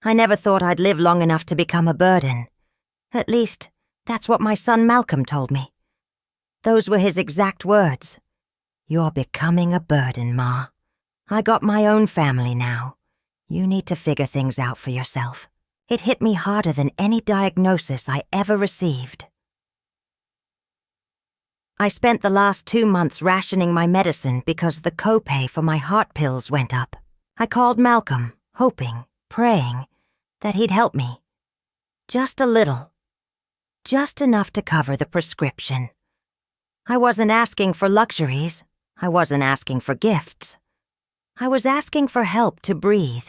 I never thought I'd live long enough to become a burden. At least, that's what my son Malcolm told me. Those were his exact words. "You're becoming a burden, Ma. I got my own family now. You need to figure things out for yourself." It hit me harder than any diagnosis I ever received. I spent the last 2 months rationing my medicine because the copay for my heart pills went up. I called Malcolm, hoping, praying, that he'd help me. Just a little. Just enough to cover the prescription. I wasn't asking for luxuries. I wasn't asking for gifts. I was asking for help to breathe,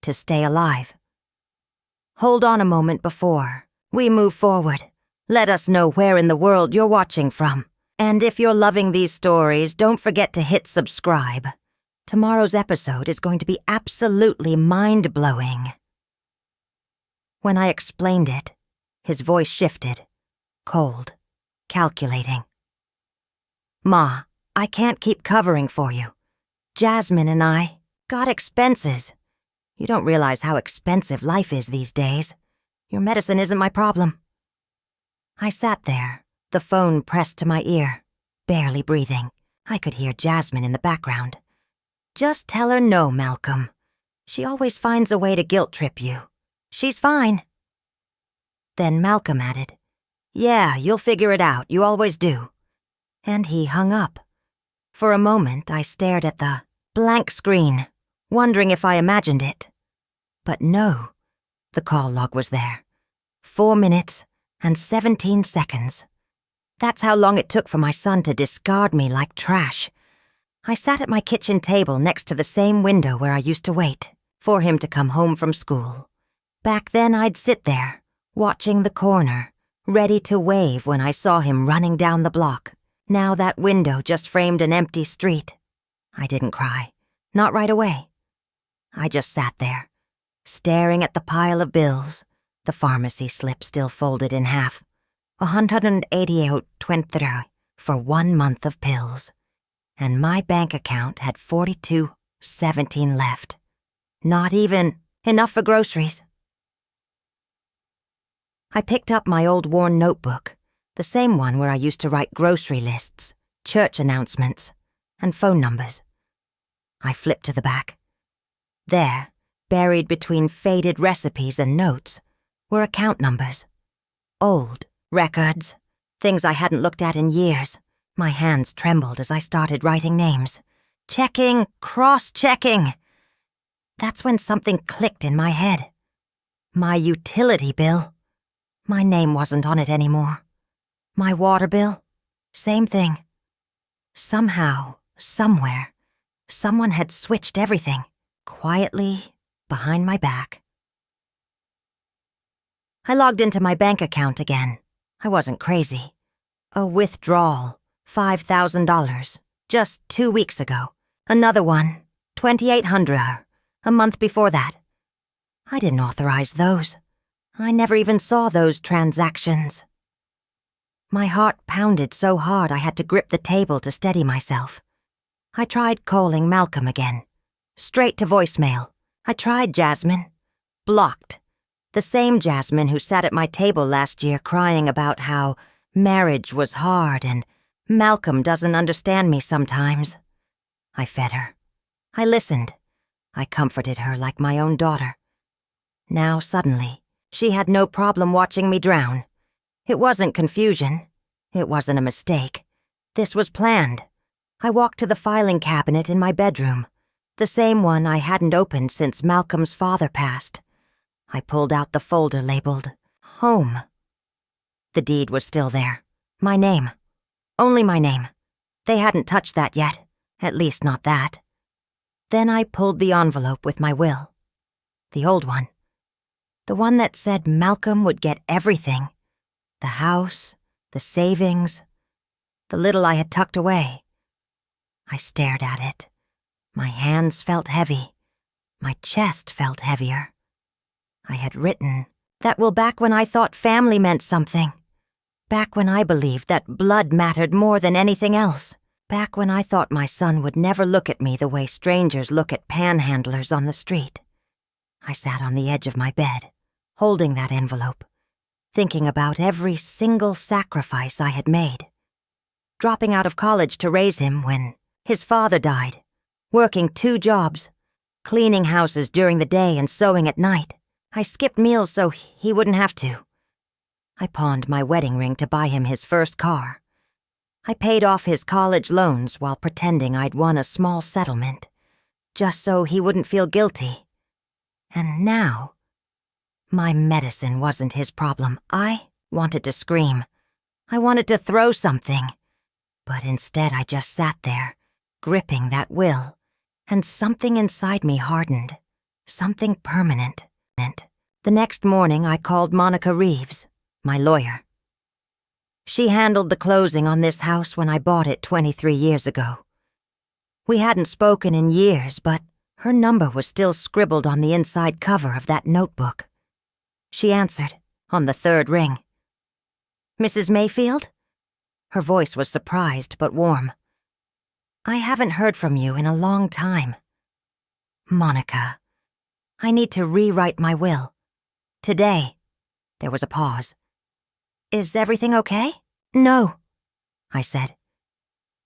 to stay alive. Hold on a moment before we move forward. Let us know where in the world you're watching from. And if you're loving these stories, don't forget to hit subscribe. Tomorrow's episode is going to be absolutely mind-blowing. When I explained it, his voice shifted, cold, calculating. "Ma, I can't keep covering for you. Jasmine and I got expenses. You don't realize how expensive life is these days. Your medicine isn't my problem." I sat there, the phone pressed to my ear, barely breathing. I could hear Jasmine in the background. "Just tell her no, Malcolm. She always finds a way to guilt-trip you. She's fine." Then Malcolm added, "Yeah, you'll figure it out. You always do." And he hung up. For a moment, I stared at the blank screen, wondering if I imagined it. But no, the call log was there. 4 minutes and 17 seconds. That's how long it took for my son to discard me like trash. I sat at my kitchen table next to the same window where I used to wait for him to come home from school. Back then, I'd sit there, watching the corner, ready to wave when I saw him running down the block. Now that window just framed an empty street. I didn't cry, not right away. I just sat there, staring at the pile of bills, the pharmacy slip still folded in half. 188.23 for 1 month of pills. And my bank account had 42.17 left. Not even enough for groceries. I picked up my old worn notebook, the same one where I used to write grocery lists, church announcements, and phone numbers. I flipped to the back. There, buried between faded recipes and notes, were account numbers. Old records, things I hadn't looked at in years. My hands trembled as I started writing names. Checking, cross-checking. That's when something clicked in my head. My utility bill. My name wasn't on it anymore. My water bill. Same thing. Somehow, somewhere, someone had switched everything, quietly, behind my back. I logged into my bank account again. I wasn't crazy. A withdrawal, $5,000, just 2 weeks ago. Another one, $2,800, a month before that. I didn't authorize those. I never even saw those transactions. My heart pounded so hard I had to grip the table to steady myself. I tried calling Malcolm again. Straight to voicemail. I tried Jasmine. Blocked. The same Jasmine who sat at my table last year crying about how marriage was hard and Malcolm doesn't understand me sometimes. I fed her. I listened. I comforted her like my own daughter. Now, suddenly, she had no problem watching me drown. It wasn't confusion. It wasn't a mistake. This was planned. I walked to the filing cabinet in my bedroom, the same one I hadn't opened since Malcolm's father passed. I pulled out the folder labeled Home. The deed was still there. My name. Only my name. They hadn't touched that yet, at least not that. Then I pulled the envelope with my will. The old one. The one that said Malcolm would get everything. The house, the savings, the little I had tucked away. I stared at it. My hands felt heavy. My chest felt heavier. I had written, "That will back when I thought family meant something. Back when I believed that blood mattered more than anything else. Back when I thought my son would never look at me the way strangers look at panhandlers on the street. I sat on the edge of my bed, holding that envelope, thinking about every single sacrifice I had made. Dropping out of college to raise him when his father died, working 2 jobs, cleaning houses during the day and sewing at night. I skipped meals so he wouldn't have to. I pawned my wedding ring to buy him his first car. I paid off his college loans while pretending I'd won a small settlement, just so he wouldn't feel guilty. And now, my medicine wasn't his problem. I wanted to scream. I wanted to throw something. But instead I just sat there, gripping that will, and something inside me hardened. Something permanent. The next morning I called Monica Reeves, my lawyer. She handled the closing on this house when I bought it 23 years ago. We hadn't spoken in years, but her number was still scribbled on the inside cover of that notebook. She answered, on the 3rd ring. "Mrs. Mayfield?" Her voice was surprised but warm. "I haven't heard from you in a long time. Monica, I need to rewrite my will. Today." There was a pause. "Is everything okay?" "No," I said.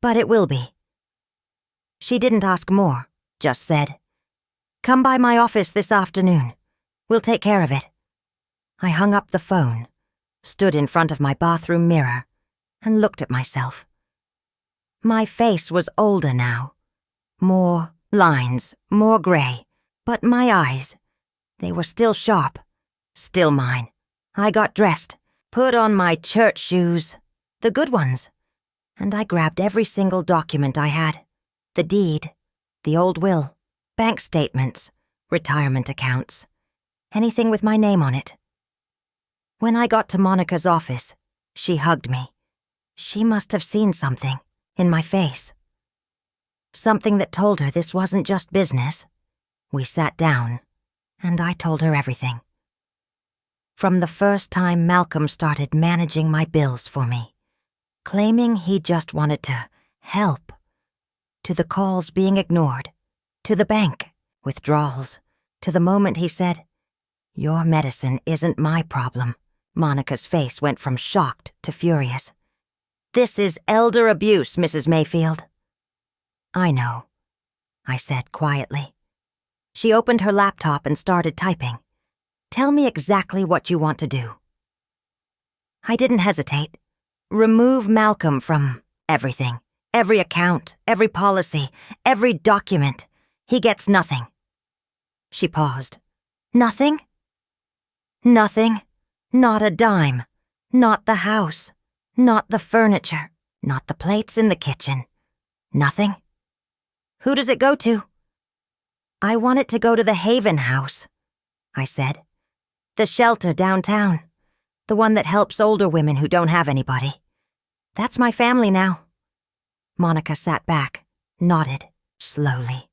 "But it will be." She didn't ask more, just said, "Come by my office this afternoon. We'll take care of it." I hung up the phone, stood in front of my bathroom mirror, and looked at myself. My face was older now. More lines, more gray, but my eyes, they were still sharp, still mine. I got dressed, put on my church shoes, the good ones, and I grabbed every single document I had. The deed, the old will, bank statements, retirement accounts, anything with my name on it. When I got to Monica's office, she hugged me. She must have seen something in my face. Something that told her this wasn't just business. We sat down, and I told her everything. From the first time Malcolm started managing my bills for me, claiming he just wanted to help, to the calls being ignored, to the bank withdrawals, to the moment he said, "Your medicine isn't my problem," Monica's face went from shocked to furious. "This is elder abuse, Mrs. Mayfield." "I know," I said quietly. She opened her laptop and started typing. "Tell me exactly what you want to do." I didn't hesitate. Remove Malcolm from everything. Every account, every policy, every document. He gets nothing. She paused. "Nothing?" "Nothing. Not a dime. Not the house. Not the furniture. Not the plates in the kitchen. Nothing. Who does it go to?" "I want it to go to the Haven House," I said. "The shelter downtown. The one that helps older women who don't have anybody. That's my family now." Monica sat back, nodded, slowly.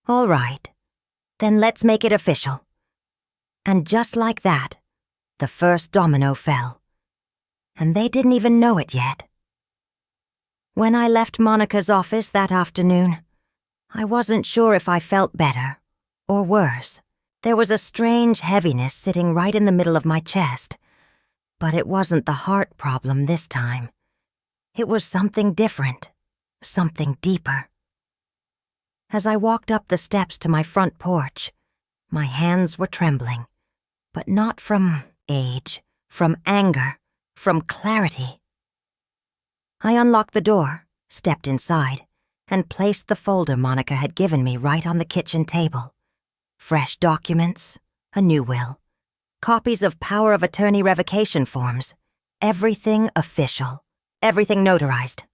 "All right. Then let's make it official." And just like that, the first domino fell. And they didn't even know it yet. When I left Monica's office that afternoon, I wasn't sure if I felt better or worse. There was a strange heaviness sitting right in the middle of my chest, but it wasn't the heart problem this time. It was something different, something deeper. As I walked up the steps to my front porch, my hands were trembling, but not from age, from anger, from clarity. I unlocked the door, stepped inside, and placed the folder Monica had given me right on the kitchen table. Fresh documents, a new will, copies of power of attorney revocation forms, everything official, everything notarized.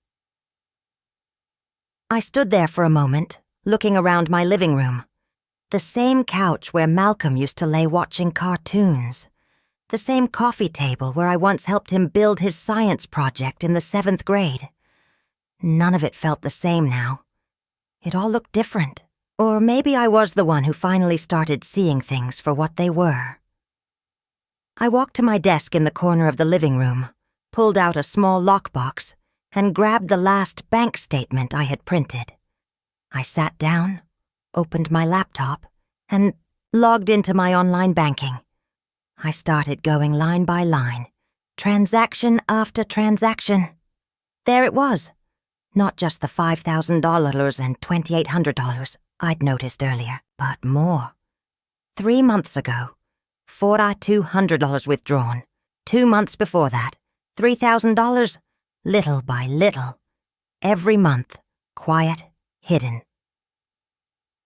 I stood there for a moment, looking around my living room. The same couch where Malcolm used to lay watching cartoons. The same coffee table where I once helped him build his science project in the 7th grade. None of it felt the same now. It all looked different. Or maybe I was the one who finally started seeing things for what they were. I walked to my desk in the corner of the living room, pulled out a small lockbox, and grabbed the last bank statement I had printed. I sat down, opened my laptop, and logged into my online banking. I started going line by line, transaction after transaction. There it was. Not just the $5,000 and $2,800 I'd noticed earlier, but more. 3 months ago, $4,200 withdrawn. 2 months before that, $3,000, little by little. Every month, quiet, hidden.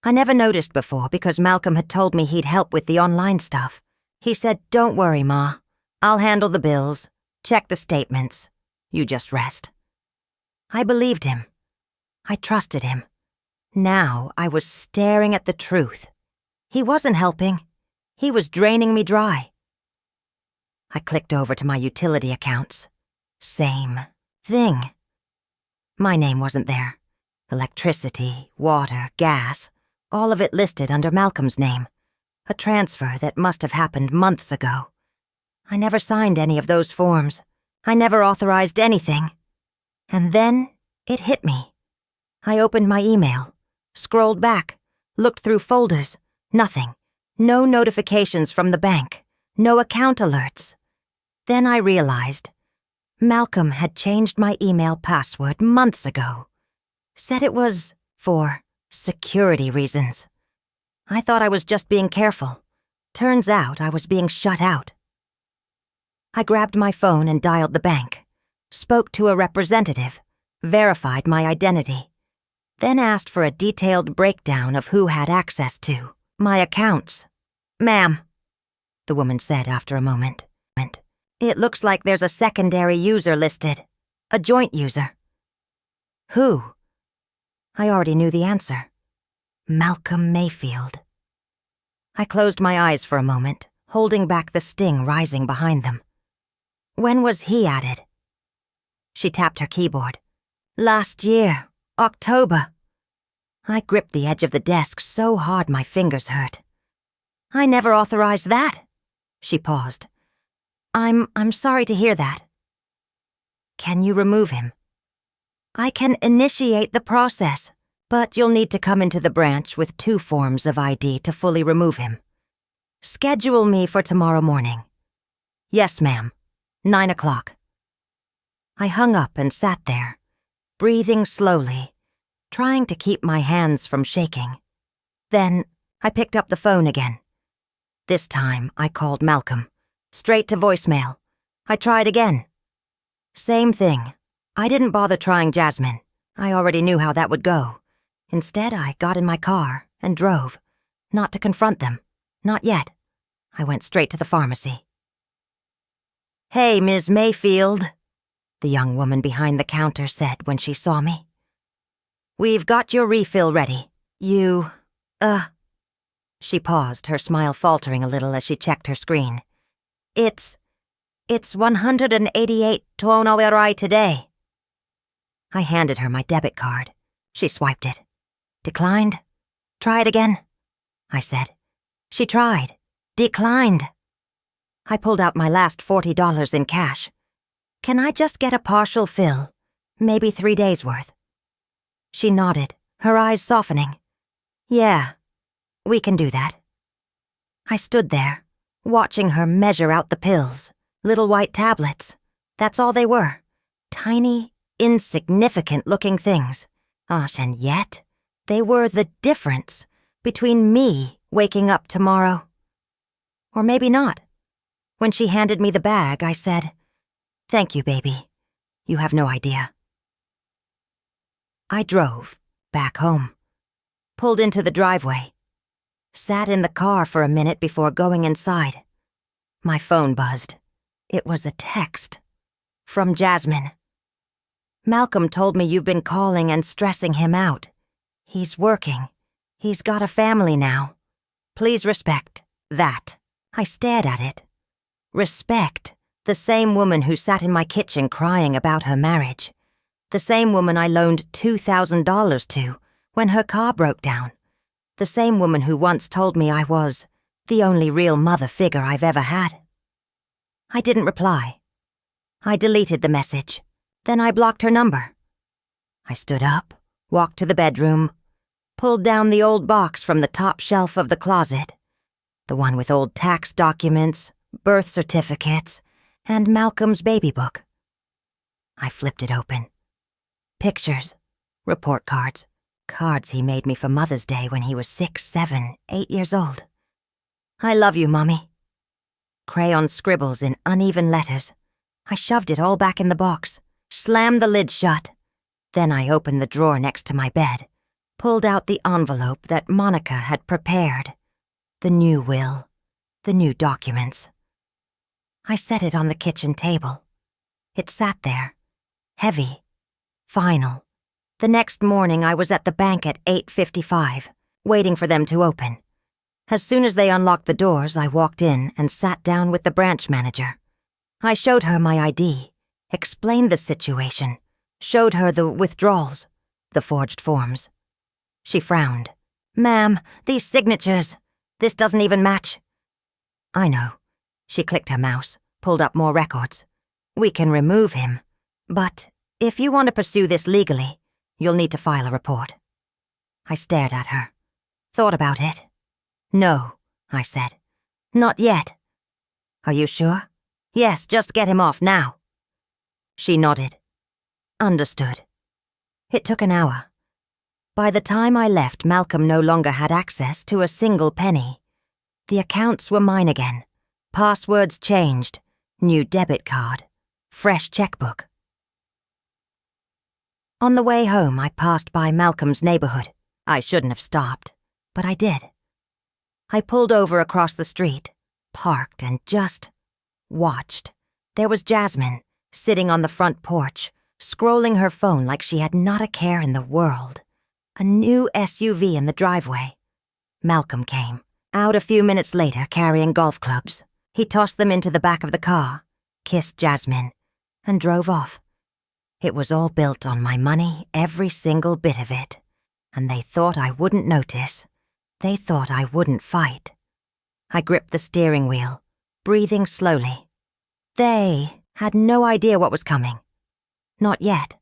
I never noticed before because Malcolm had told me he'd help with the online stuff. He said, "Don't worry, Ma. I'll handle the bills, check the statements. You just rest." I believed him. I trusted him. Now I was staring at the truth. He wasn't helping. He was draining me dry. I clicked over to my utility accounts. Same thing. My name wasn't there. Electricity, water, gas, all of it listed under Malcolm's name. A transfer that must have happened months ago. I never signed any of those forms. I never authorized anything. And then it hit me. I opened my email, scrolled back, looked through folders. Nothing. No notifications from the bank. No account alerts. Then I realized Malcolm had changed my email password months ago. Said it was for security reasons. I thought I was just being careful. Turns out I was being shut out. I grabbed my phone and dialed the bank. Spoke to a representative, verified my identity, then asked for a detailed breakdown of who had access to my accounts. "Ma'am," the woman said after a moment, "it looks like there's a secondary user listed, a joint user." Who? I already knew the answer. Malcolm Mayfield. I closed my eyes for a moment, holding back the sting rising behind them. When was he added? She tapped her keyboard. "Last year, October." I gripped the edge of the desk so hard my fingers hurt. "I never authorized that." She paused. I'm sorry to hear that." "Can you remove him?" "I can initiate the process, but you'll need to come into the branch with 2 forms of ID to fully remove him. Schedule me for tomorrow morning." "Yes, ma'am. 9 o'clock." I hung up and sat there, breathing slowly, trying to keep my hands from shaking. Then I picked up the phone again. This time I called Malcolm, straight to voicemail. I tried again. Same thing. I didn't bother trying Jasmine. I already knew how that would go. Instead, I got in my car and drove. Not to confront them. Not yet. I went straight to the pharmacy. "Hey, Ms. Mayfield," the young woman behind the counter said when she saw me. "We've got your refill ready. She paused, her smile faltering a little as she checked her screen. It's 188 tonowerai today." I handed her my debit card. She swiped it. "Declined? Try it again," I said. She tried. Declined. I pulled out my last $40 in cash. "Can I just get a partial fill? Maybe 3 days' worth?" She nodded, her eyes softening. "Yeah, we can do that." I stood there, watching her measure out the pills, little white tablets. That's all they were. Tiny, insignificant-looking things. Gosh, and yet, they were the difference between me waking up tomorrow. Or maybe not. When she handed me the bag, I said, "Thank you, baby. You have no idea." I drove back home, pulled into the driveway, sat in the car for a minute before going inside. My phone buzzed. It was a text. From Jasmine. "Malcolm told me you've been calling and stressing him out. He's working. He's got a family now. Please respect that." I stared at it. Respect the same woman who sat in my kitchen crying about her marriage. The same woman I loaned $2,000 to when her car broke down. The same woman who once told me I was the only real mother figure I've ever had. I didn't reply. I deleted the message. Then I blocked her number. I stood up, walked to the bedroom, pulled down the old box from the top shelf of the closet, The one with old tax documents, birth certificates, and Malcolm's baby book. I flipped it open. Pictures, report cards, cards he made me for Mother's Day when he was 6, 7, 8 years old. I love you, Mommy. Crayon scribbles in uneven letters. I shoved it all back in the box, slammed the lid shut. Then I opened the drawer next to my bed, pulled out the envelope that Monica had prepared. The new will, the new documents. I set it on the kitchen table. It sat there, heavy, final. The next morning I was at the bank at 8:55, waiting for them to open. As soon as they unlocked the doors, I walked in and sat down with the branch manager. I showed her my ID, explained the situation, showed her the withdrawals, the forged forms. She frowned. "Ma'am, these signatures, this doesn't even match." "I know." She clicked her mouse, pulled up more records. "We can remove him, but if you want to pursue this legally, you'll need to file a report." I stared at her, thought about it. "No," I said. "Not yet." "Are you sure?" "Yes, just get him off now." She nodded. "Understood." It took an hour. By the time I left, Malcolm no longer had access to a single penny. The accounts were mine again. Passwords changed. New debit card. Fresh checkbook. On the way home, I passed by Malcolm's neighborhood. I shouldn't have stopped, but I did. I pulled over across the street, parked, and just watched. There was Jasmine, sitting on the front porch, scrolling her phone like she had not a care in the world. A new SUV in the driveway. Malcolm came, out a few minutes later carrying golf clubs. He tossed them into the back of the car, kissed Jasmine, and drove off. It was all built on my money, every single bit of it. And they thought I wouldn't notice. They thought I wouldn't fight. I gripped the steering wheel, breathing slowly. They had no idea what was coming. Not yet.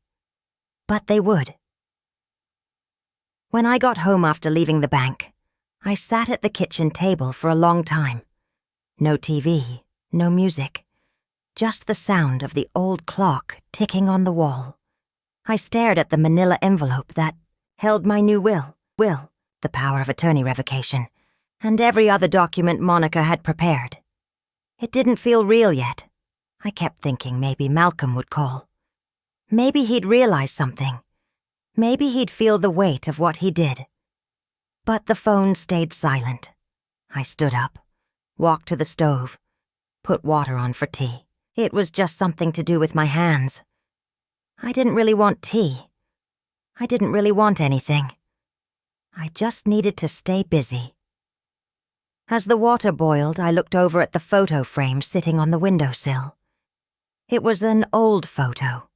But they would. When I got home after leaving the bank, I sat at the kitchen table for a long time. No TV, no music, just the sound of the old clock ticking on the wall. I stared at the manila envelope that held my new will, the power of attorney revocation, and every other document Monica had prepared. It didn't feel real yet. I kept thinking maybe Malcolm would call. Maybe he'd realize something. Maybe he'd feel the weight of what he did. But the phone stayed silent. I stood up, walked to the stove, put water on for tea. It was just something to do with my hands. I didn't really want tea. I didn't really want anything. I just needed to stay busy. As the water boiled, I looked over at the photo frame sitting on the windowsill. It was an old photo.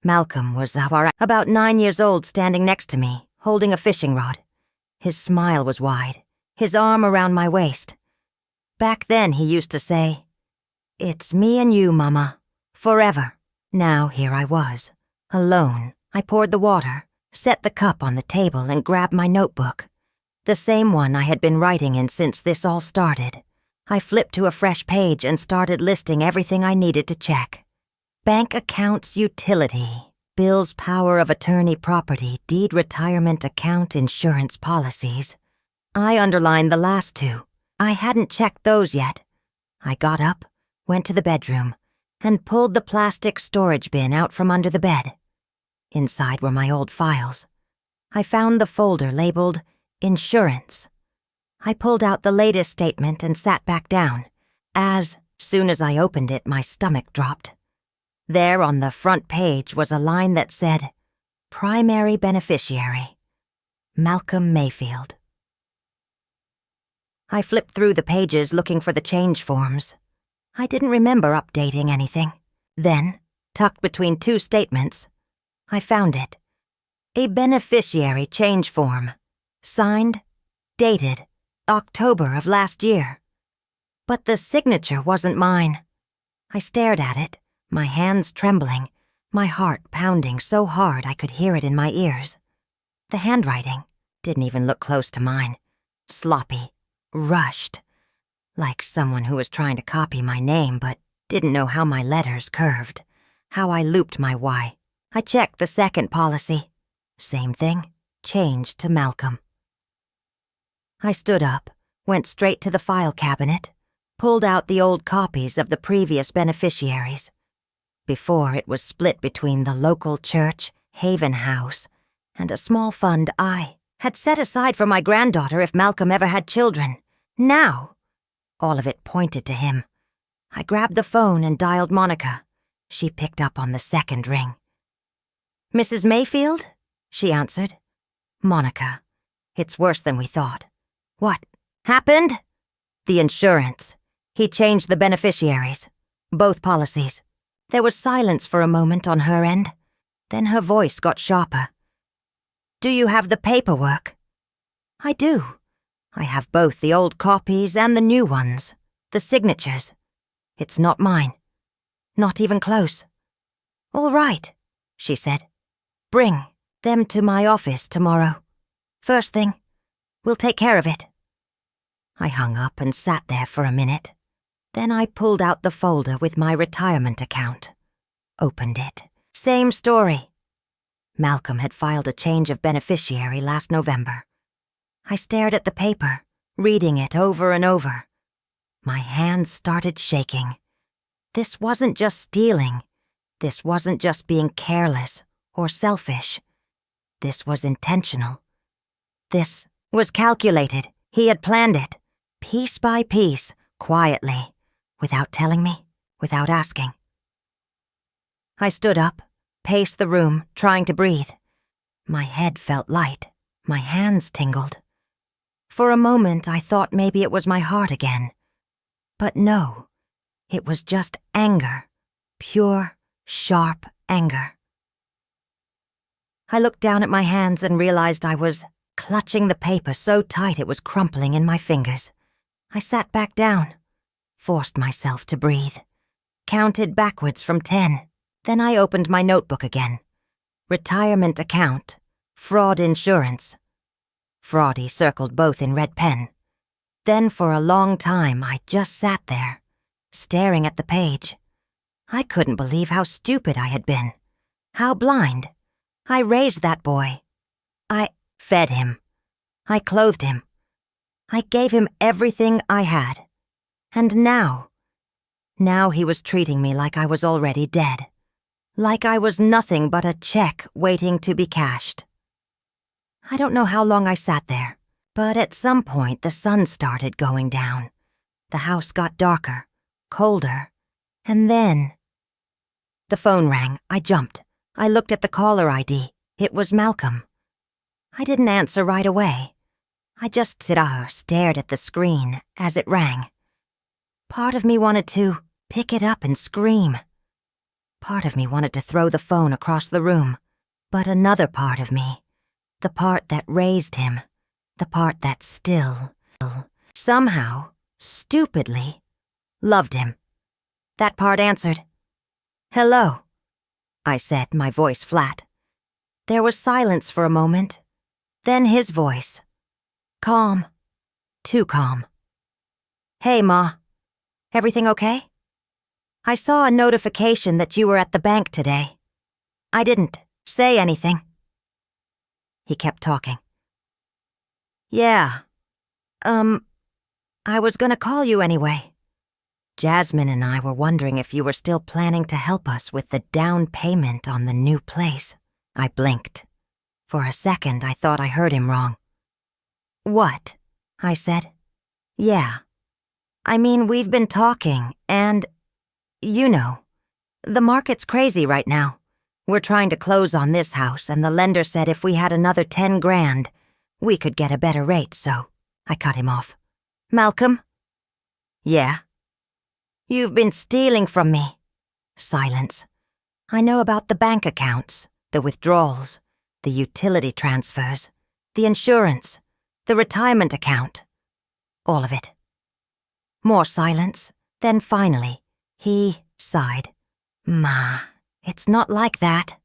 Malcolm was about 9 years old, standing next to me, holding a fishing rod. His smile was wide, his arm around my waist. Back then, he used to say, "It's me and you, Mama, forever." Now here I was, alone. I poured the water, set the cup on the table, and grabbed my notebook. The same one I had been writing in since this all started. I flipped to a fresh page and started listing everything I needed to check. Bank accounts utility, bills power of attorney property, deed retirement account insurance policies. I underlined the last two. I hadn't checked those yet. I got up, went to the bedroom, and pulled the plastic storage bin out from under the bed. Inside were my old files. I found the folder labeled Insurance. I pulled out the latest statement and sat back down. As soon as I opened it, my stomach dropped. There on the front page was a line that said, "Primary beneficiary, Malcolm Mayfield." I flipped through the pages looking for the change forms. I didn't remember updating anything. Then, tucked between two statements, I found it. A beneficiary change form. Signed, dated, October of last year. But the signature wasn't mine. I stared at it, my hands trembling, my heart pounding so hard I could hear it in my ears. The handwriting didn't even look close to mine. Sloppy, rushed. Like someone who was trying to copy my name but didn't know how my letters curved, how I looped my Y. I checked the second policy. Same thing, changed to Malcolm. I stood up, went straight to the file cabinet, pulled out the old copies of the previous beneficiaries. Before, it was split between the local church, Haven House, and a small fund I had set aside for my granddaughter if Malcolm ever had children. Now, all of it pointed to him. I grabbed the phone and dialed Monica. She picked up on the second ring. "Mrs. Mayfield?" she answered. "Monica, it's worse than we thought." "What happened?" "The insurance. He changed the beneficiaries. Both policies." There was silence for a moment on her end. Then her voice got sharper. "Do you have the paperwork?" "I do. I have both the old copies and the new ones. The signatures. It's not mine. Not even close." "All right," she said. "Bring them to my office tomorrow. First thing. We'll take care of it." I hung up and sat there for a minute. Then I pulled out the folder with my retirement account. Opened it. Same story. Malcolm had filed a change of beneficiary last November. I stared at the paper, reading it over and over. My hands started shaking. This wasn't just stealing. This wasn't just being careless or selfish. This was intentional. This was calculated. He had planned it, piece by piece, quietly, without telling me, without asking. I stood up, paced the room, trying to breathe. My head felt light. My hands tingled. For a moment, I thought maybe it was my heart again. But no, it was just anger. Pure, sharp anger. I looked down at my hands and realized I was clutching the paper so tight it was crumpling in my fingers. I sat back down, forced myself to breathe, counted backwards from 10. Then I opened my notebook again. Retirement account, fraud insurance. Fraudy circled both in red pen. Then for a long time I just sat there, staring at the page. I couldn't believe how stupid I had been. How blind. I raised that boy. I fed him. I clothed him. I gave him everything I had. And now he was treating me like I was already dead. Like I was nothing but a check waiting to be cashed. I don't know how long I sat there, but at some point the sun started going down. The house got darker, colder, and then... The phone rang. I jumped. I looked at the caller ID. It was Malcolm. I didn't answer right away. I just stared at the screen as it rang. Part of me wanted to pick it up and scream. Part of me wanted to throw the phone across the room. But another part of me, the part that raised him, the part that still, somehow, stupidly, loved him. That part answered. "Hello," I said, my voice flat. There was silence for a moment. Then his voice. Calm. Too calm. "Hey, Ma. Everything okay? I saw a notification that you were at the bank today. I didn't say anything." He kept talking. "Yeah. I was gonna call you anyway. Jasmine and I were wondering if you were still planning to help us with the down payment on the new place." I blinked. For a second, I thought I heard him wrong. "What?" I said. "Yeah. I mean, we've been talking, and, you know, the market's crazy right now. We're trying to close on this house, and the lender said if we had another 10 grand, we could get a better rate, so..." I cut him off. "Malcolm?" "Yeah." "You've been stealing from me." Silence. "I know about the bank accounts, the withdrawals, the utility transfers, the insurance, the retirement account. All of it." More silence. Then finally, he sighed. "Ma, it's not like that."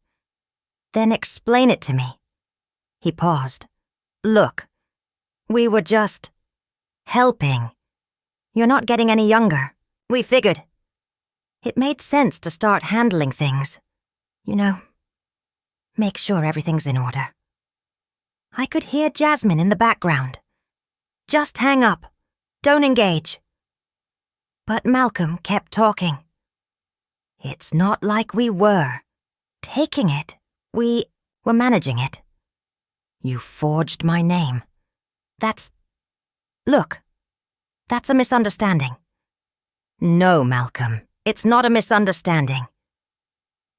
"Then explain it to me." He paused. "Look, we were just helping. You're not getting any younger. We figured. It made sense to start handling things. You know, make sure everything's in order. I could hear Jasmine in the background. Just hang up. Don't engage. But Malcolm kept talking. It's not like we were taking it. We were managing it. You forged my name. Look, that's a misunderstanding. No, Malcolm, it's not a misunderstanding.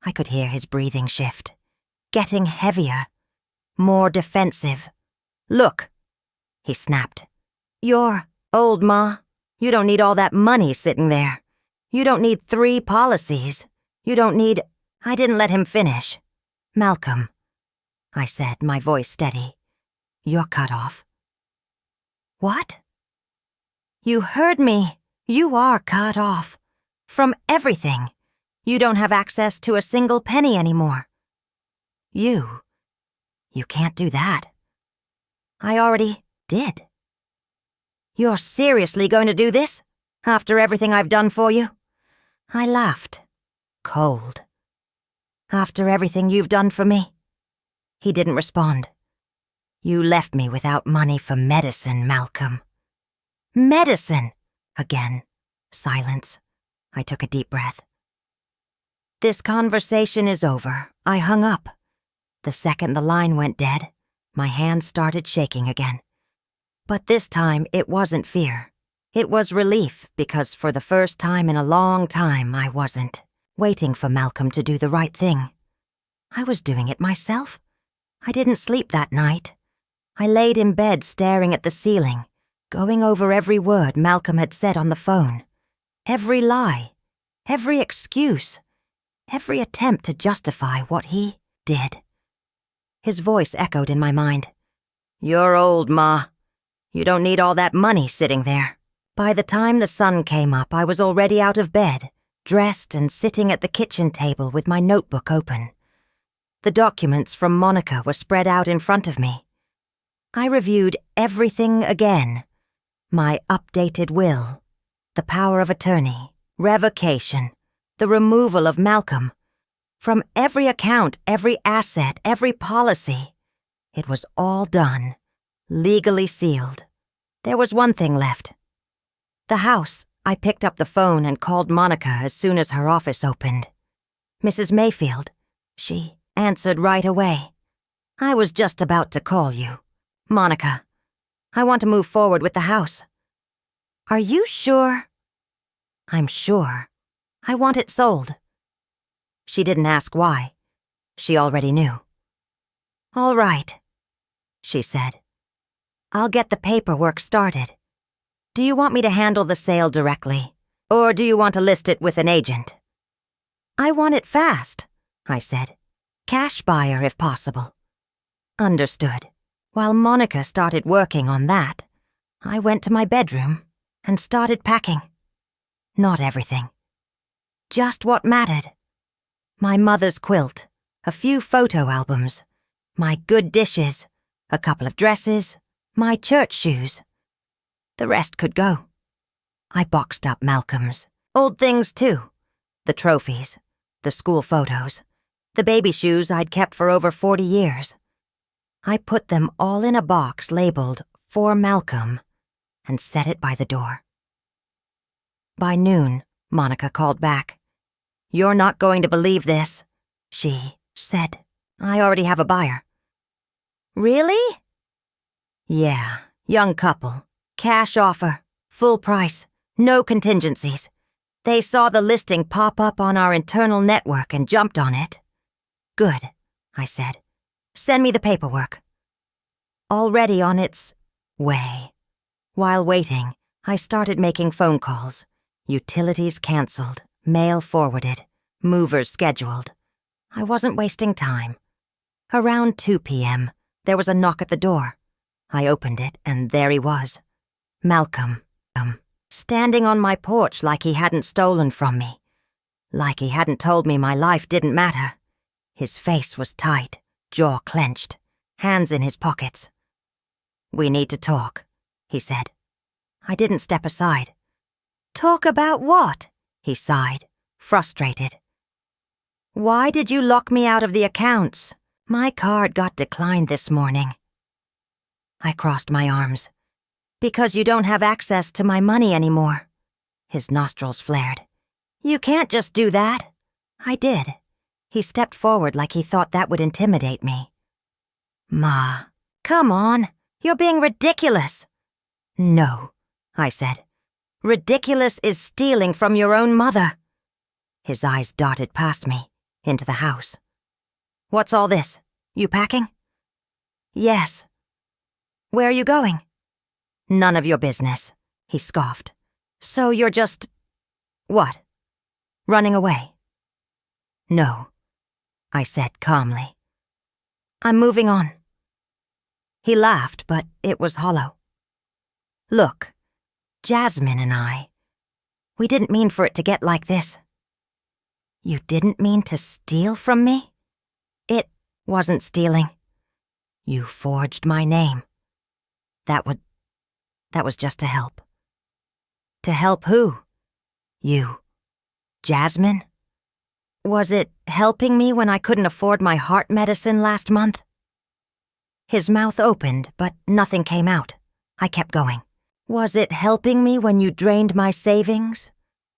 I could hear his breathing shift, getting heavier, more defensive. Look, he snapped. You're old, Ma. You don't need all that money sitting there. You don't need 3 policies. You don't need... I didn't let him finish. Malcolm, I said, my voice steady. You're cut off. What? You heard me. You are cut off. From everything. You don't have access to a single penny anymore. You can't do that. I already did. You're seriously going to do this? After everything I've done for you? I laughed. Cold. After everything you've done for me? He didn't respond. You left me without money for medicine, Malcolm. Medicine! Again. Silence. I took a deep breath. This conversation is over. I hung up. The second the line went dead, my hands started shaking again. But this time it wasn't fear. It was relief because for the first time in a long time I wasn't waiting for Malcolm to do the right thing. I was doing it myself. I didn't sleep that night. I laid in bed staring at the ceiling, going over every word Malcolm had said on the phone. Every lie, every excuse, every attempt to justify what he did. His voice echoed in my mind. You're old, Ma. You don't need all that money sitting there. By the time the sun came up, I was already out of bed, dressed and sitting at the kitchen table with my notebook open. The documents from Monica were spread out in front of me. I reviewed everything again. My updated will, the power of attorney, revocation, the removal of Malcolm. From every account, every asset, every policy. It was all done, legally sealed. There was one thing left. The house. I picked up the phone and called Monica as soon as her office opened. Mrs. Mayfield. She answered right away. I was just about to call you. Monica, I want to move forward with the house. Are you sure? I'm sure. I want it sold. She didn't ask why. She already knew. All right, she said. I'll get the paperwork started. Do you want me to handle the sale directly, or do you want to list it with an agent? I want it fast, I said. Cash buyer if possible. Understood. While Monica started working on that, I went to my bedroom and started packing. Not everything. Just what mattered. My mother's quilt, a few photo albums, my good dishes, a couple of dresses, my church shoes. The rest could go. I boxed up Malcolm's. Old things too. The trophies, the school photos, the baby shoes I'd kept for over 40 years. I put them all in a box labeled "For Malcolm" and set it by the door. By noon, Monica called back. You're not going to believe this, she said. I already have a buyer. Really? Yeah, young couple. Cash offer. Full price. No contingencies. They saw the listing pop up on our internal network and jumped on it. Good, I said. Send me the paperwork. Already on its way. While waiting, I started making phone calls. Utilities canceled. Mail forwarded. Movers scheduled. I wasn't wasting time. Around 2 p.m., there was a knock at the door. I opened it, and there he was. Malcolm, standing on my porch like he hadn't stolen from me. Like he hadn't told me my life didn't matter. His face was tight, jaw clenched, hands in his pockets. We need to talk, he said. I didn't step aside. Talk about what? He sighed, frustrated. Why did you lock me out of the accounts? My card got declined this morning. I crossed my arms. Because you don't have access to my money anymore. His nostrils flared. You can't just do that. I did. He stepped forward like he thought that would intimidate me. Ma, come on. You're being ridiculous. No, I said. Ridiculous is stealing from your own mother. His eyes darted past me, into the house. What's all this? You packing? Yes. Where are you going? None of your business, he scoffed. So you're just... what? Running away? No, I said calmly. I'm moving on. He laughed, but it was hollow. Look, Jasmine and I, we didn't mean for it to get like this. You didn't mean to steal from me? It wasn't stealing. You forged my name. That was just to help. To help who? You. Jasmine? Was it helping me when I couldn't afford my heart medicine last month? His mouth opened, but nothing came out. I kept going. Was it helping me when you drained my savings?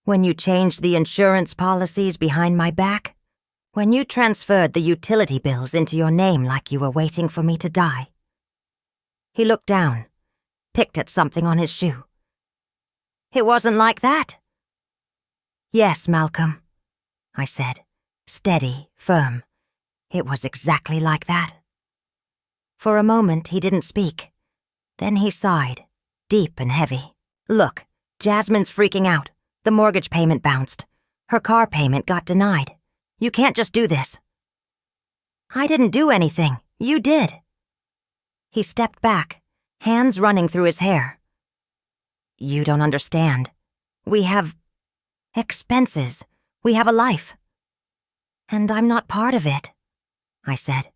When you changed the insurance policies behind my back? When you transferred the utility bills into your name like you were waiting for me to die? He looked down, picked at something on his shoe. It wasn't like that. Yes, Malcolm, I said, steady, firm. It was exactly like that. For a moment, he didn't speak. Then he sighed, deep and heavy. Look, Jasmine's freaking out. The mortgage payment bounced. Her car payment got denied. You can't just do this. I didn't do anything. You did. He stepped back, hands running through his hair. You don't understand. We have expenses. We have a life. And I'm not part of it, I said.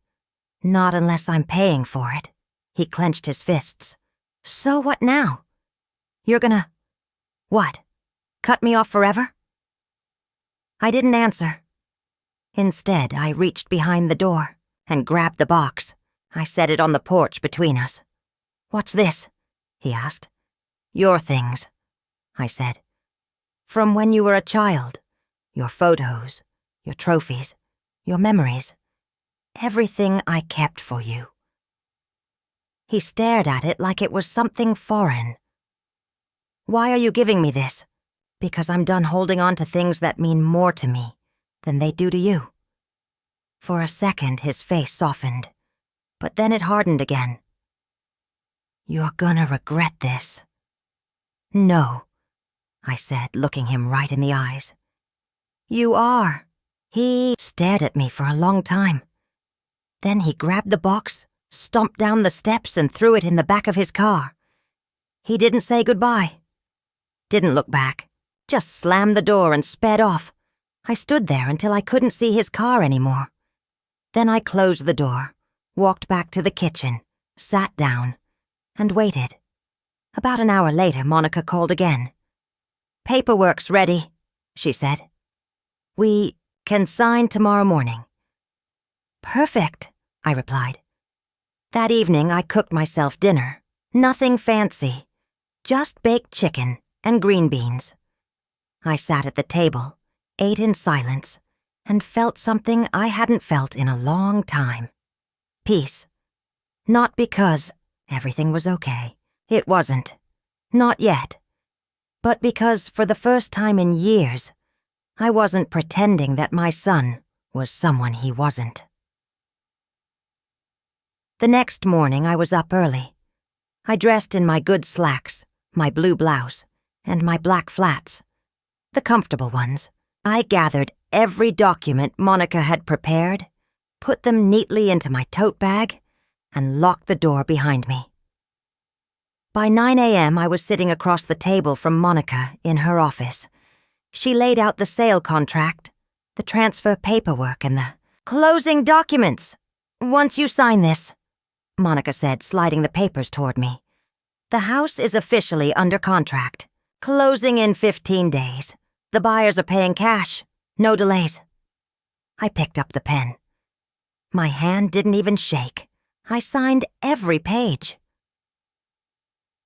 Not unless I'm paying for it. He clenched his fists. So what now? You're gonna... what? Cut me off forever? I didn't answer. Instead, I reached behind the door and grabbed the box. I set it on the porch between us. What's this? He asked. Your things, I said. From when you were a child. Your photos, your trophies, your memories. Everything I kept for you. He stared at it like it was something foreign. Why are you giving me this? Because I'm done holding on to things that mean more to me than they do to you. For a second, his face softened, but then it hardened again. You're gonna regret this. No, I said, looking him right in the eyes. You are. He stared at me for a long time. Then he grabbed the box, stomped down the steps, and threw it in the back of his car. He didn't say goodbye. Didn't look back. Just slammed the door and sped off. I stood there until I couldn't see his car anymore. Then I closed the door, walked back to the kitchen, sat down, and waited. About an hour later, Monica called again. Paperwork's ready, she said. We can sign tomorrow morning. Perfect, I replied. That evening, I cooked myself dinner. Nothing fancy. Just baked chicken and green beans. I sat at the table, ate in silence, and felt something I hadn't felt in a long time. Peace. Not because everything was okay. It wasn't. Not yet. But because for the first time in years, I wasn't pretending that my son was someone he wasn't. The next morning, I was up early. I dressed in my good slacks, my blue blouse, and my black flats. The comfortable ones. I gathered every document Monica had prepared, put them neatly into my tote bag, and locked the door behind me. By 9 a.m., I was sitting across the table from Monica in her office. She laid out the sale contract, the transfer paperwork, and the closing documents. Once you sign this, Monica said, sliding the papers toward me, the house is officially under contract. Closing in 15 days. The buyers are paying cash. No delays. I picked up the pen. My hand didn't even shake. I signed every page.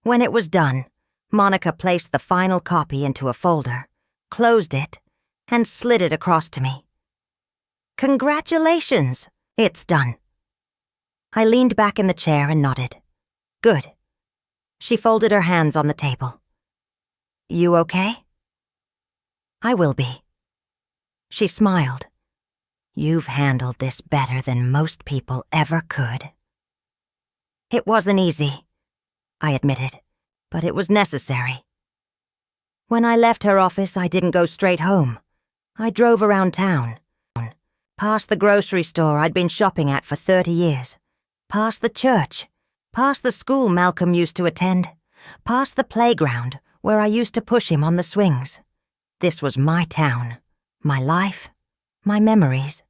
When it was done, Monica placed the final copy into a folder, closed it, and slid it across to me. Congratulations! It's done. I leaned back in the chair and nodded. Good. She folded her hands on the table. You okay? I will be. She smiled. You've handled this better than most people ever could. It wasn't easy, I admitted, but it was necessary. When I left her office, I didn't go straight home. I drove around town, past the grocery store I'd been shopping at for 30 years, past the church, past the school Malcolm used to attend, past the playground where I used to push him on the swings. This was my town, my life, my memories.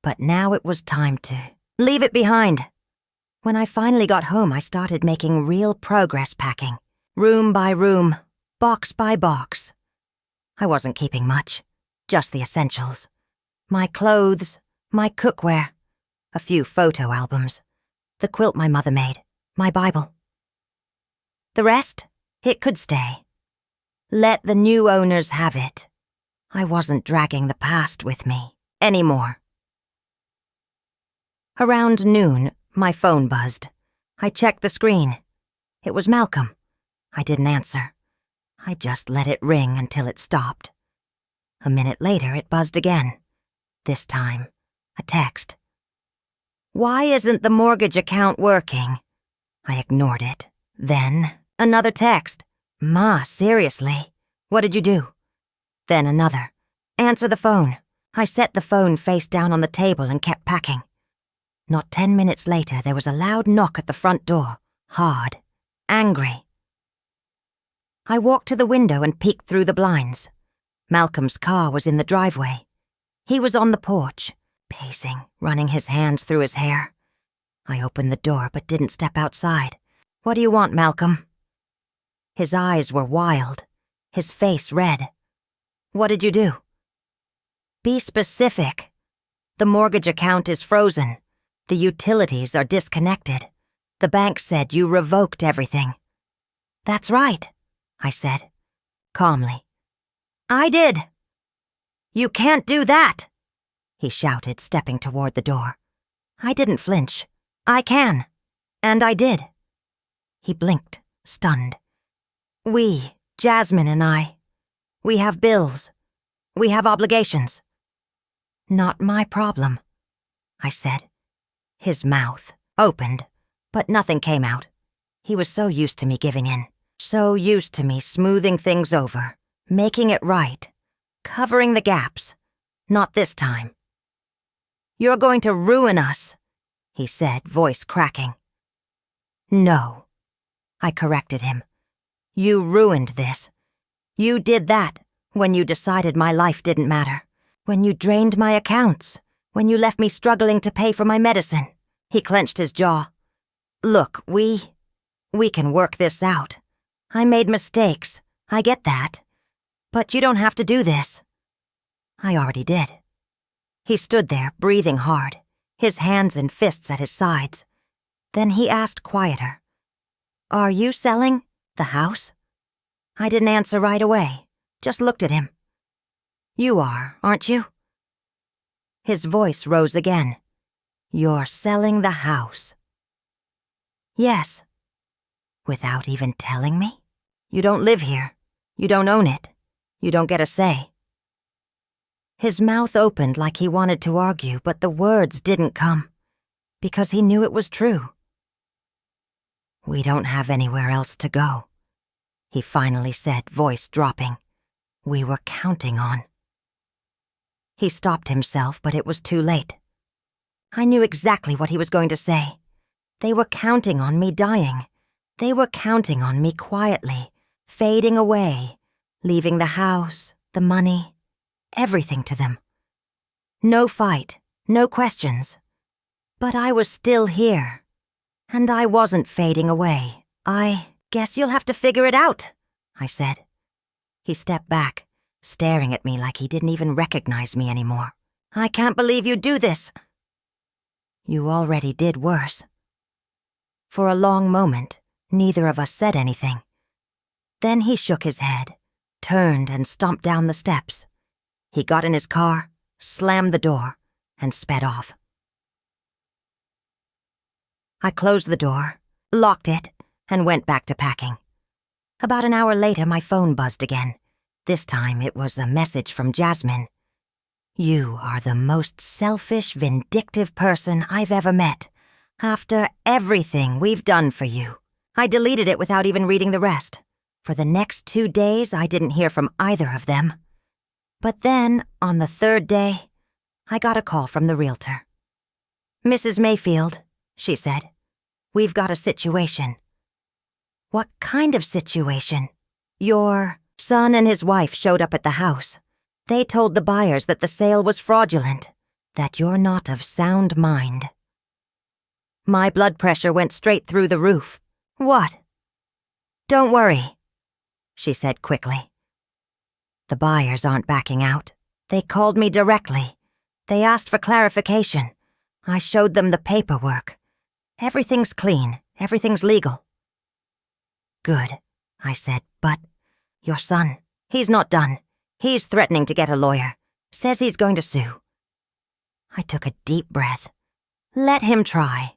But now it was time to leave it behind. When I finally got home, I started making real progress packing, room by room, box by box. I wasn't keeping much, just the essentials. My clothes, my cookware, a few photo albums, the quilt my mother made, my Bible. The rest, it could stay. Let the new owners have it. I wasn't dragging the past with me anymore. Around noon, my phone buzzed. I checked the screen. It was Malcolm. I didn't answer. I just let it ring until it stopped. A minute later, it buzzed again. This time, a text. Why isn't the mortgage account working? I ignored it. Then, another text. Ma, seriously? What did you do? Then another. Answer the phone. I set the phone face down on the table and kept packing. Not 10 minutes later, there was a loud knock at the front door. Hard. Angry. I walked to the window and peeked through the blinds. Malcolm's car was in the driveway. He was on the porch, pacing, running his hands through his hair. I opened the door but didn't step outside. What do you want, Malcolm? His eyes were wild, his face red. What did you do? Be specific. The mortgage account is frozen. The utilities are disconnected. The bank said you revoked everything. That's right, I said, calmly. I did. You can't do that, he shouted, stepping toward the door. I didn't flinch. I can. And I did. He blinked, stunned. We, Jasmine and I, we have bills. We have obligations. Not my problem, I said. His mouth opened, but nothing came out. He was so used to me giving in, so used to me smoothing things over, making it right, covering the gaps. Not this time. You're going to ruin us, he said, voice cracking. No, I corrected him. You ruined this. You did that when you decided my life didn't matter, when you drained my accounts, when you left me struggling to pay for my medicine. He clenched his jaw. Look, we can work this out. I made mistakes. I get that. But you don't have to do this. I already did. He stood there, breathing hard, his hands and fists at his sides. Then he asked quieter, Are you selling the house? I didn't answer right away, just looked at him. You are, aren't you? His voice rose again. You're selling the house. Yes. Without even telling me? You don't live here. You don't own it. You don't get a say. His mouth opened like he wanted to argue, but the words didn't come, because he knew it was true. We don't have anywhere else to go, he finally said, voice dropping. We were counting on. He stopped himself, but it was too late. I knew exactly what he was going to say. They were counting on me dying. They were counting on me quietly, fading away, leaving the house, the money, everything to them. No fight, no questions. But I was still here, and I wasn't fading away. I guess you'll have to figure it out, I said. He stepped back, staring at me like he didn't even recognize me anymore. I can't believe you do this. You already did worse. For a long moment, neither of us said anything. Then he shook his head, turned and stomped down the steps. He got in his car, slammed the door, and sped off. I closed the door, locked it, and went back to packing. About an hour later, my phone buzzed again. This time, it was a message from Jasmine. You are the most selfish, vindictive person I've ever met. After everything we've done for you. I deleted it without even reading the rest. For the next 2 days, I didn't hear from either of them. But then, on the 3rd day, I got a call from the realtor. Mrs. Mayfield, she said, we've got a situation. What kind of situation? Your son and his wife showed up at the house. They told the buyers that the sale was fraudulent, that you're not of sound mind. My blood pressure went straight through the roof. What? Don't worry, she said quickly. The buyers aren't backing out. They called me directly. They asked for clarification. I showed them the paperwork. Everything's clean. Everything's legal. Good, I said, but your son, he's not done. He's threatening to get a lawyer. Says he's going to sue. I took a deep breath. Let him try.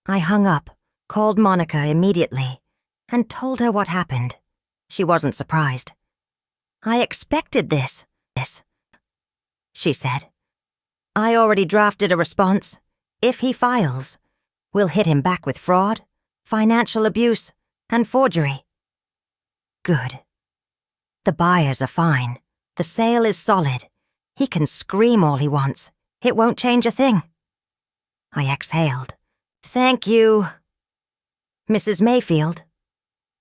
I hung up, called Monica immediately, and told her what happened. She wasn't surprised. I expected this, she said. I already drafted a response. If he files, we'll hit him back with fraud, financial abuse, and forgery. Good. The buyers are fine. The sale is solid. He can scream all he wants. It won't change a thing. I exhaled. Thank you. Mrs. Mayfield,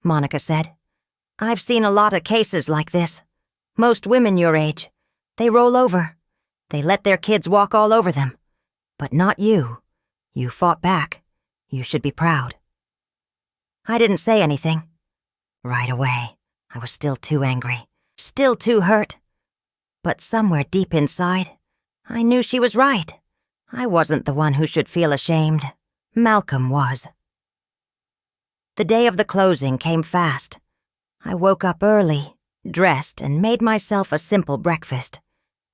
Monica said. I've seen a lot of cases like this. Most women your age. They roll over. They let their kids walk all over them. But not you. You fought back. You should be proud. I didn't say anything. Right away, I was still too angry, still too hurt. But somewhere deep inside, I knew she was right. I wasn't the one who should feel ashamed. Malcolm was. The day of the closing came fast. I woke up early, dressed, and made myself a simple breakfast.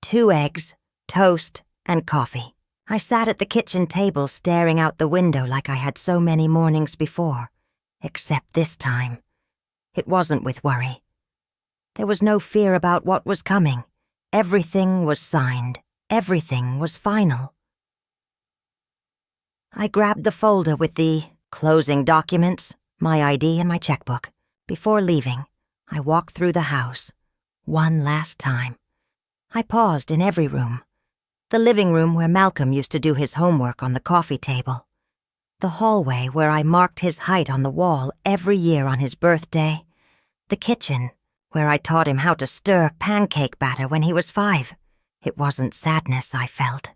2 eggs, toast, and coffee. I sat at the kitchen table staring out the window like I had so many mornings before. Except this time, it wasn't with worry. There was no fear about what was coming. Everything was signed. Everything was final. I grabbed the folder with the closing documents, my ID, and my checkbook. Before leaving, I walked through the house, one last time. I paused in every room. The living room where Malcolm used to do his homework on the coffee table. The hallway where I marked his height on the wall every year on his birthday. The kitchen where I taught him how to stir pancake batter when he was 5. It wasn't sadness I felt.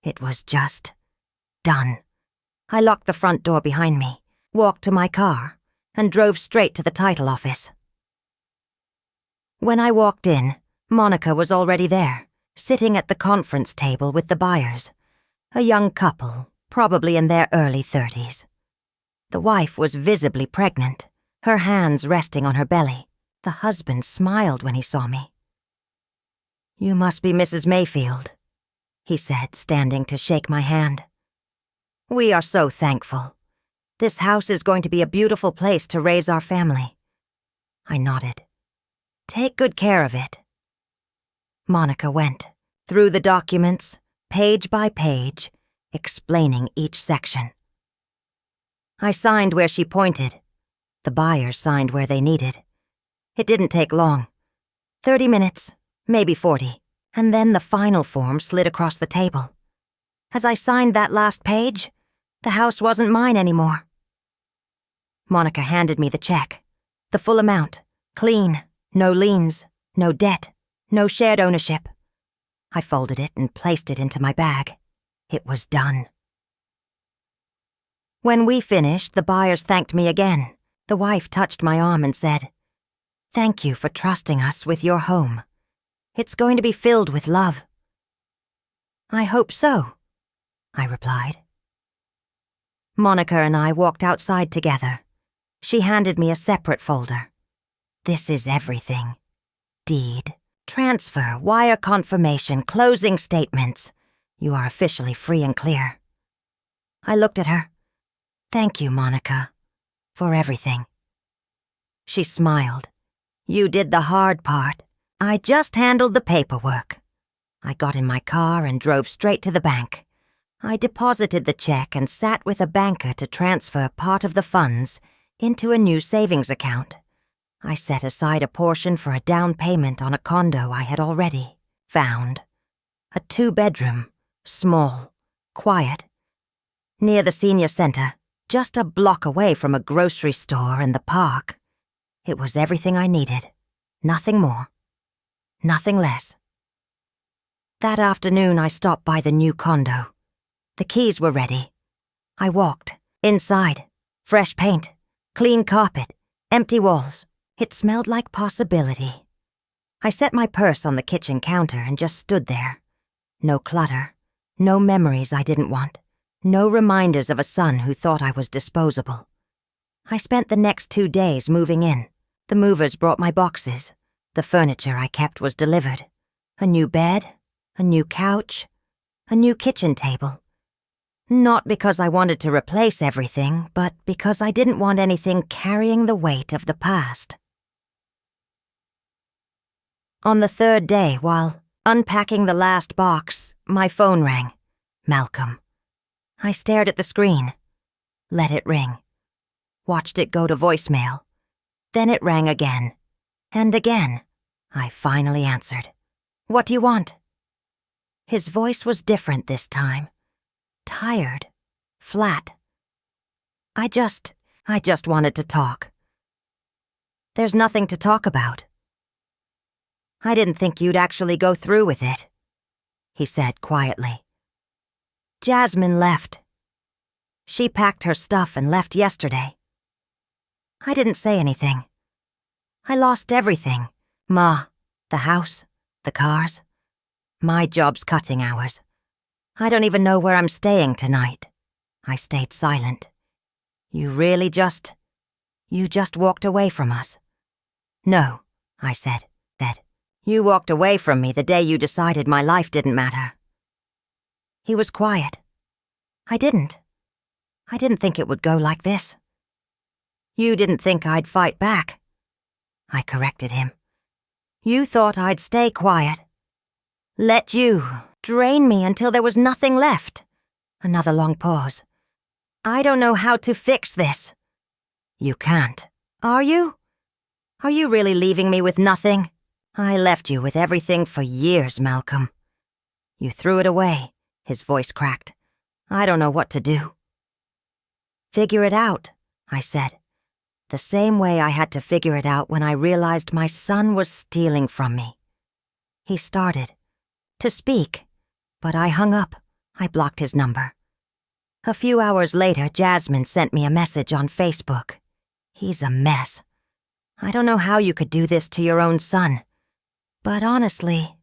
It was just done. I locked the front door behind me, walked to my car, and drove straight to the title office. When I walked in, Monica was already there, sitting at the conference table with the buyers. A young couple, probably in their early 30s. The wife was visibly pregnant, her hands resting on her belly. The husband smiled when he saw me. "You must be Mrs. Mayfield," he said, standing to shake my hand. "We are so thankful. This house is going to be a beautiful place to raise our family." I nodded. "Take good care of it." Monica went through the documents, page by page, explaining each section. I signed where she pointed. The buyers signed where they needed. It didn't take long. 30 minutes, maybe 40, and then the final form slid across the table. As I signed that last page, the house wasn't mine anymore. Monica handed me the check. The full amount, clean, no liens, no debt, no shared ownership. I folded it and placed it into my bag. It was done. When we finished, the buyers thanked me again. The wife touched my arm and said, Thank you for trusting us with your home. It's going to be filled with love." "I hope so," I replied. Monica and I walked outside together. She handed me a separate folder. "This is everything. Deed, transfer, wire confirmation, closing statements. You are officially free and clear." I looked at her. "Thank you, Monica, for everything." She smiled. "You did the hard part. I just handled the paperwork." I got in my car and drove straight to the bank. I deposited the check and sat with a banker to transfer part of the funds into a new savings account. I set aside a portion for a down payment on a condo I had already found. A 2-bedroom, small, quiet. Near the senior center, just a block away from a grocery store and the park. It was everything I needed. Nothing more. Nothing less. That afternoon I stopped by the new condo. The keys were ready. I walked. Inside. Fresh paint. Clean carpet. Empty walls. It smelled like possibility. I set my purse on the kitchen counter and just stood there. No clutter. No memories I didn't want. No reminders of a son who thought I was disposable. I spent the next 2 days moving in. The movers brought my boxes. The furniture I kept was delivered. A new bed. A new couch. A new kitchen table. Not because I wanted to replace everything, but because I didn't want anything carrying the weight of the past. On the 3rd day, while unpacking the last box, my phone rang. Malcolm. I stared at the screen. Let it ring. Watched it go to voicemail. Then it rang again. And again. I finally answered. "What do you want?" His voice was different this time. Tired. Flat. I just wanted to talk. "There's nothing to talk about." "I didn't think you'd actually go through with it," he said quietly. "Jasmine left. She packed her stuff and left yesterday." I didn't say anything. I lost everything. Ma, the house, the cars. My job's cutting hours. I don't even know where I'm staying tonight. I stayed silent. You just walked away from us." "No," I said. "You walked away from me the day you decided my life didn't matter." He was quiet. I didn't think it would go like this." "You didn't think I'd fight back," I corrected him. "You thought I'd stay quiet. Let you drain me until there was nothing left." Another long pause. "I don't know how to fix this." "You can't. Are you? Are you really leaving me with nothing? I left you with everything for years, Malcolm." "You threw it away," his voice cracked. "I don't know what to do." "Figure it out," I said. The same way I had to figure it out when I realized my son was stealing from me. He started to speak, but I hung up. I blocked his number. A few hours later, Jasmine sent me a message on Facebook. "He's a mess. I don't know how you could do this to your own son. But honestly,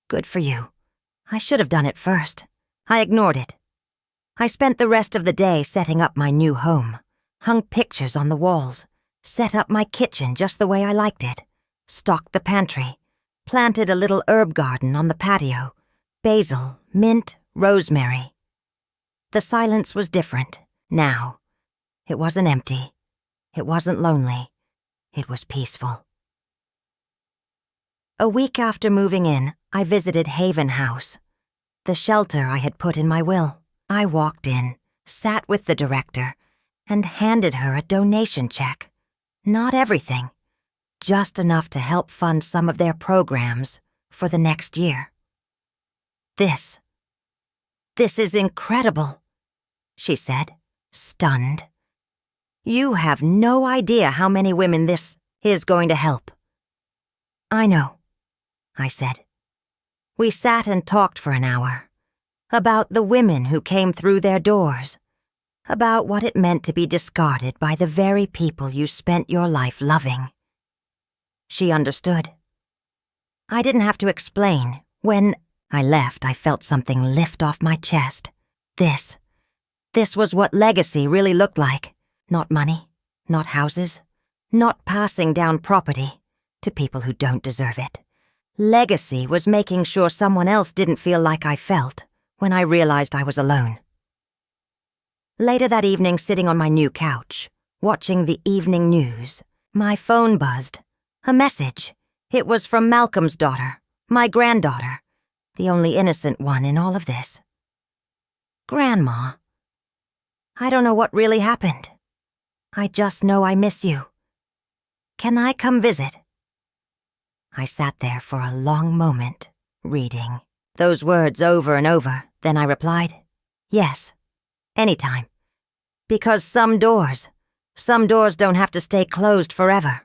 good for you. I should have done it first." I ignored it. I spent the rest of the day setting up my new home, hung pictures on the walls, set up my kitchen just the way I liked it, stocked the pantry, planted a little herb garden on the patio, basil, mint, rosemary. The silence was different, now. It wasn't empty. It wasn't lonely. It was peaceful. A week after moving in, I visited Haven House, the shelter I had put in my will. I walked in, sat with the director, and handed her a donation check. Not everything, just enough to help fund some of their programs for the next year. This is incredible," she said, stunned. "You have no idea how many women this is going to help." "I know," I said. We sat and talked for an hour, about the women who came through their doors, about what it meant to be discarded by the very people you spent your life loving. She understood. I didn't have to explain. When I left, I felt something lift off my chest. This was what legacy really looked like. Not money, not houses, not passing down property to people who don't deserve it. Legacy was making sure someone else didn't feel like I felt when I realized I was alone. Later that evening, sitting on my new couch, watching the evening news, my phone buzzed. A message. It was from Malcolm's daughter, my granddaughter, the only innocent one in all of this. Grandma, I don't know what really happened. I just know I miss you. Can I come visit? I sat there for a long moment, reading those words over and over. Then I replied, yes, anytime. Because some doors don't have to stay closed forever.